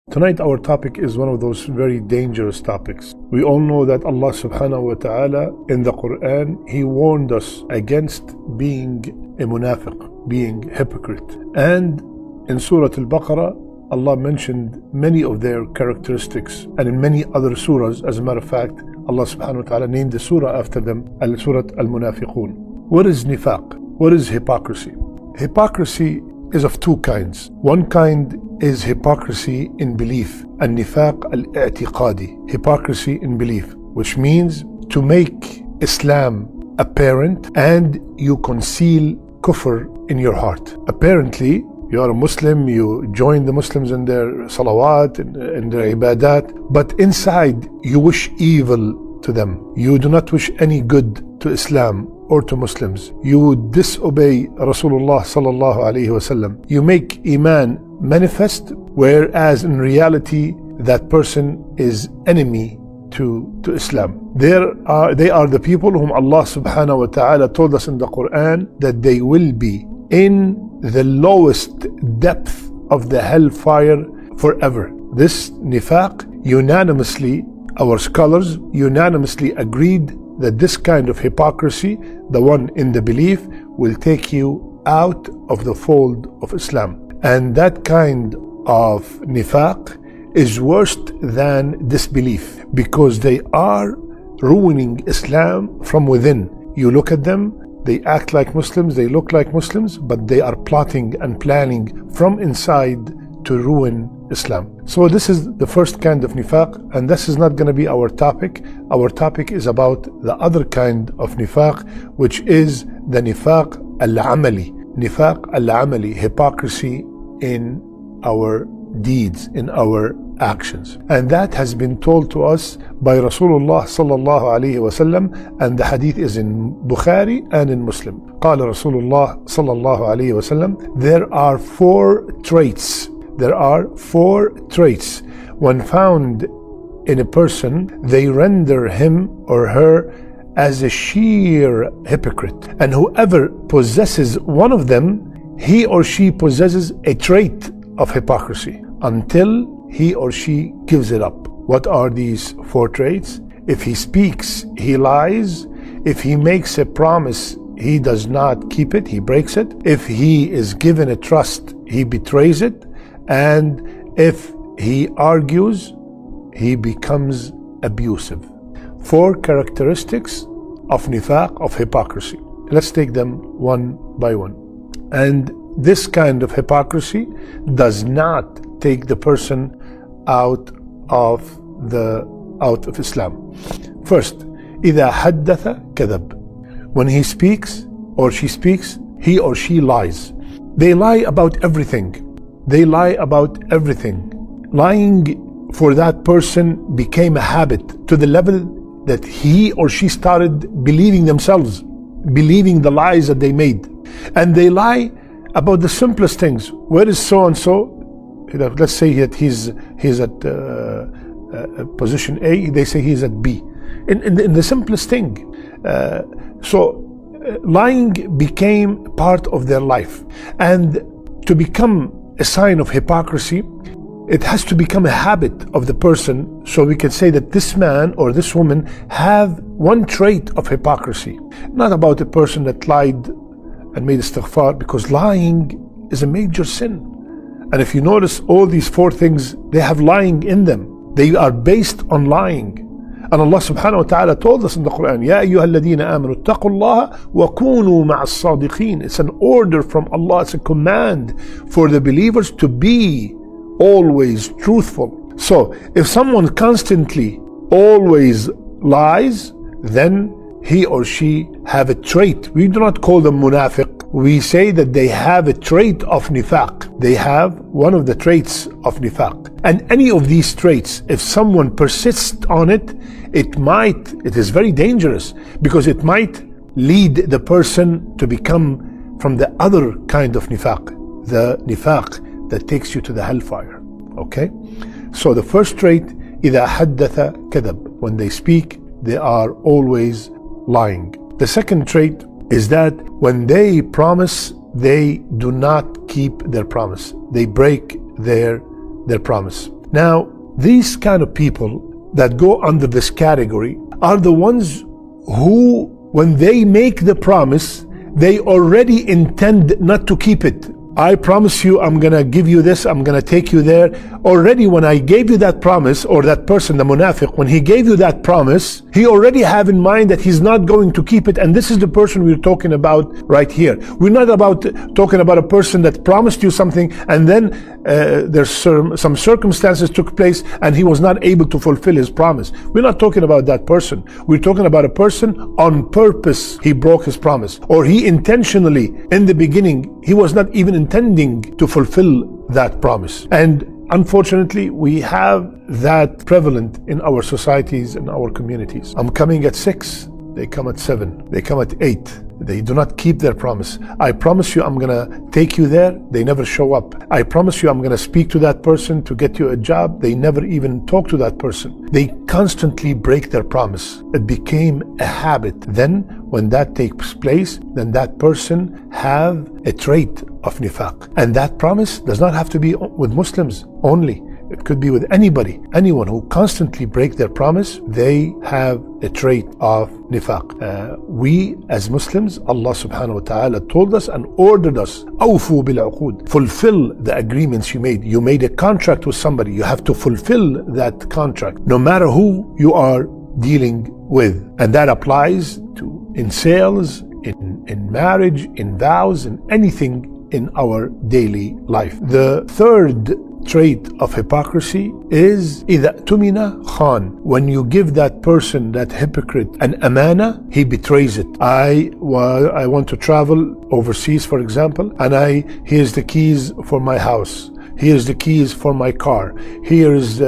Tonight our topic is one of those very dangerous topics. We all know that Allah subhanahu wa ta'ala in the Quran, He warned us against being a munafiq, being hypocrite. And in Surah Al-Baqarah, Allah mentioned many of their characteristics, and in many other surahs, as a matter of fact, Allah subhanahu wa ta'ala named the surah after them, Surah Al-Munafiqun. What is nifaq? What is hypocrisy? Hypocrisy is of two kinds. One kind is hypocrisy in belief, النفاق الاعتقادي, hypocrisy in belief, which means to make Islam apparent and you conceal kufr in your heart. Apparently, you are a Muslim, you join the Muslims in their salawat, in their ibadat, but inside you wish evil to them. You do not wish any good to Islam or to Muslims. You disobey Rasulullah sallallahu alaihi wasallam. You make Iman manifest, whereas in reality that person is enemy to Islam. They are the people whom Allah subhanahu wa ta'ala told us in the Quran that they will be in the lowest depth of the hellfire forever. This nifaq, unanimously, our scholars unanimously agreed that this kind of hypocrisy, the one in the belief, will take you out of the fold of Islam. And that kind of nifaq is worse than disbelief, because they are ruining Islam from within. You look at them, they act like Muslims, they look like Muslims, but they are plotting and planning from inside to ruin Islam. So this is the first kind of nifaq, and this is not going to be our topic. Our topic is about the other kind of nifaq, which is the nifaq al-amali. Nifaq al-amali, hypocrisy in our deeds, in our actions. And that has been told to us by Rasulullah sallallahu alayhi wasallam, and the hadith is in Bukhari and in Muslim. قال Rasulullah sallallahu alayhi wasallam, there are four traits. There are four traits. When found in a person, they render him or her as a sheer hypocrite. And whoever possesses one of them, he or she possesses a trait of hypocrisy until he or she gives it up. What are these four traits? If he speaks, he lies. If he makes a promise, he does not keep it, he breaks it. If he is given a trust, he betrays it. And if he argues, he becomes abusive. Four characteristics of nifaq, of hypocrisy. Let's take them one by one. And this kind of hypocrisy does not take the person out of Islam. First, إذا حدث كذب. When he speaks or she speaks, he or she lies. They lie about everything. They lie about everything. Lying for that person became a habit to the level that he or she started believing themselves, believing the lies that they made. And they lie about the simplest things. Where is so and so? Let's say that he's at position A. They say he's at B. In the simplest thing. Lying became part of their life. And to become a sign of hypocrisy, it has to become a habit of the person, so we can say that this man or this woman have one trait of hypocrisy. Not about a person that lied and made istighfar, because lying is a major sin. And if you notice, all these four things, they have lying in them. They are based on lying. And Allah subhanahu wa ta'ala told us in the Quran, يَا أَيُّهَا الَّذِينَ آمَنُوا اتَّقُوا اللَّهَ وَكُونُوا مَعَ الصَّادِقِينَ. It's an order from Allah, it's a command for the believers to be always truthful. So if someone constantly always lies, then he or she have a trait. We do not call them munafiq. We say that they have a trait of nifaq. They have one of the traits of nifaq. And any of these traits, if someone persists on it, it is very dangerous, because it might lead the person to become from the other kind of nifaq, the nifaq that takes you to the hellfire. Okay? So the first trait, إِذَا حَدَّثَ كَذَب. When they speak, they are always lying. The second trait is that when they promise, they do not keep their promise. They break their promise. Now, these kind of people that go under this category are the ones who, when they make the promise, they already intend not to keep it. I promise you I'm gonna give you this, I'm gonna take you there. Already when I gave you that promise, or that person, the munafiq, when he gave you that promise, he already have in mind that he's not going to keep it. And this is the person we're talking about right here. We're not talking about a person that promised you something and then there's some circumstances took place and he was not able to fulfill his promise. We're not talking about that person. We're talking about a person on purpose he broke his promise, or he intentionally, in the beginning, he was not even intending to fulfill that promise. And unfortunately, we have that prevalent in our societies and our communities. I'm coming at 6, they come at 7, they come at 8. They do not keep their promise. I promise you I'm gonna take you there, they never show up. I promise you I'm gonna speak to that person to get you a job, they never even talk to that person. They constantly break their promise. It became a habit. Then when that takes place, then that person have a trait of nifaq. And that promise does not have to be with Muslims only. It could be with anybody. Anyone who constantly break their promise, they have a trait of nifaq. We as Muslims, Allah subhanahu wa ta'ala told us and ordered us, awfu bil uqud, fulfill the agreements you made. You made a contract with somebody, you have to fulfill that contract, no matter who you are dealing with. And that applies to in sales, in marriage, in vows, in anything in our daily life. The third trait of hypocrisy is إِذَا اؤْتُمِنَ خَانَ. When you give that person, that hypocrite, an amana, he betrays it. I want to travel overseas, for example, and here's the keys for my house. Here's the keys for my car. Here's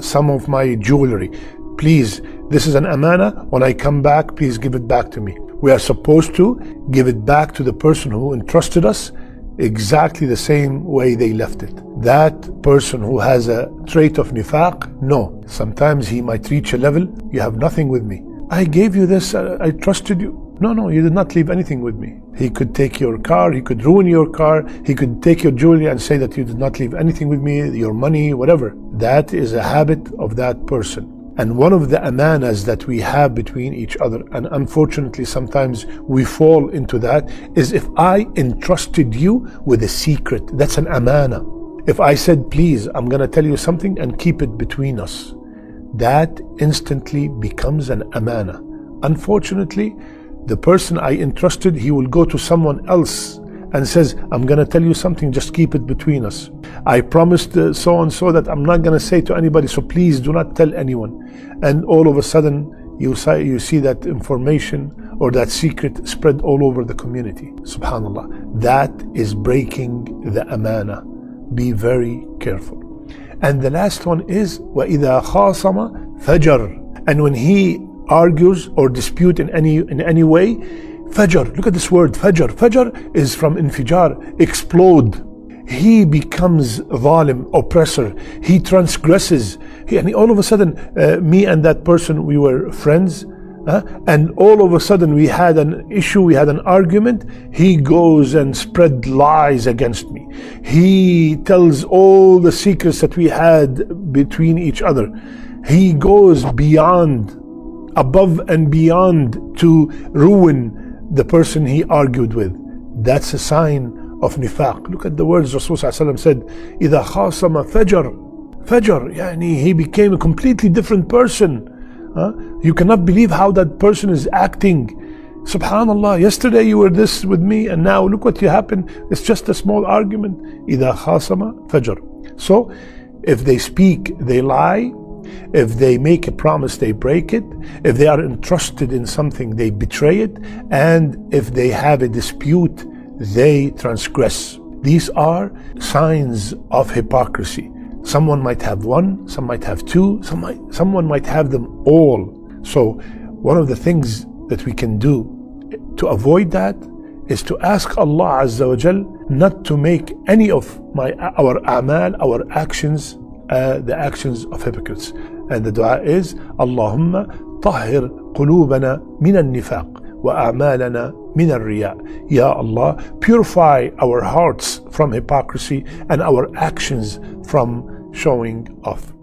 some of my jewelry. Please, this is an amana. When I come back, please give it back to me. We are supposed to give it back to the person who entrusted us exactly the same way they left it. That person who has a trait of nifaq, no. Sometimes he might reach a level, you have nothing with me. I gave you this, I trusted you. No, you did not leave anything with me. He could take your car, he could ruin your car, he could take your jewelry and say that you did not leave anything with me, your money, whatever. That is a habit of that person. And one of the amanas that we have between each other, and unfortunately sometimes we fall into that, is if I entrusted you with a secret, that's an amana. If I said, please, I'm gonna tell you something and keep it between us, that instantly becomes an amana. Unfortunately, the person I entrusted, he will go to someone else and says, I'm gonna tell you something, just keep it between us. I promised so and so that I'm not gonna say to anybody, so please do not tell anyone. And all of a sudden you see that information or that secret spread all over the community. Subhanallah. That is breaking the amana. Be very careful. And the last one is وَإِذَا خَاصَمَ فَجَرَ. And when he argues or dispute in any way, Fajr, look at this word, Fajr. Fajr is from infijar, explode. He becomes zalim, oppressor. He transgresses. And all of a sudden, me and that person, we were friends. And all of a sudden we had an issue, we had an argument. He goes and spread lies against me. He tells all the secrets that we had between each other. He goes beyond, above and beyond to ruin the person he argued with. That's a sign of nifaq. Look at the words Rasulullah said, إِذَا خَاصَمَ فَجَرَ. Yani he became a completely different person. You cannot believe how that person is acting. Subhanallah, yesterday you were this with me and now look what you happened. It's just a small argument. إِذَا خَاصَمَ فَجَرَ. So if they speak, they lie. If they make a promise, they break it. If they are entrusted in something, they betray it. And if they have a dispute, they transgress. These are signs of hypocrisy. Someone might have one, some might have two, someone might have them all. So one of the things that we can do to avoid that is to ask Allah Azza wa Jal not to make any of our a'mal, our actions, the actions of hypocrites. And the dua is Allahumma tahhir qulubana min al-nifaq wa a'malana min al-riya. Ya Allah, purify our hearts from hypocrisy and our actions from showing off.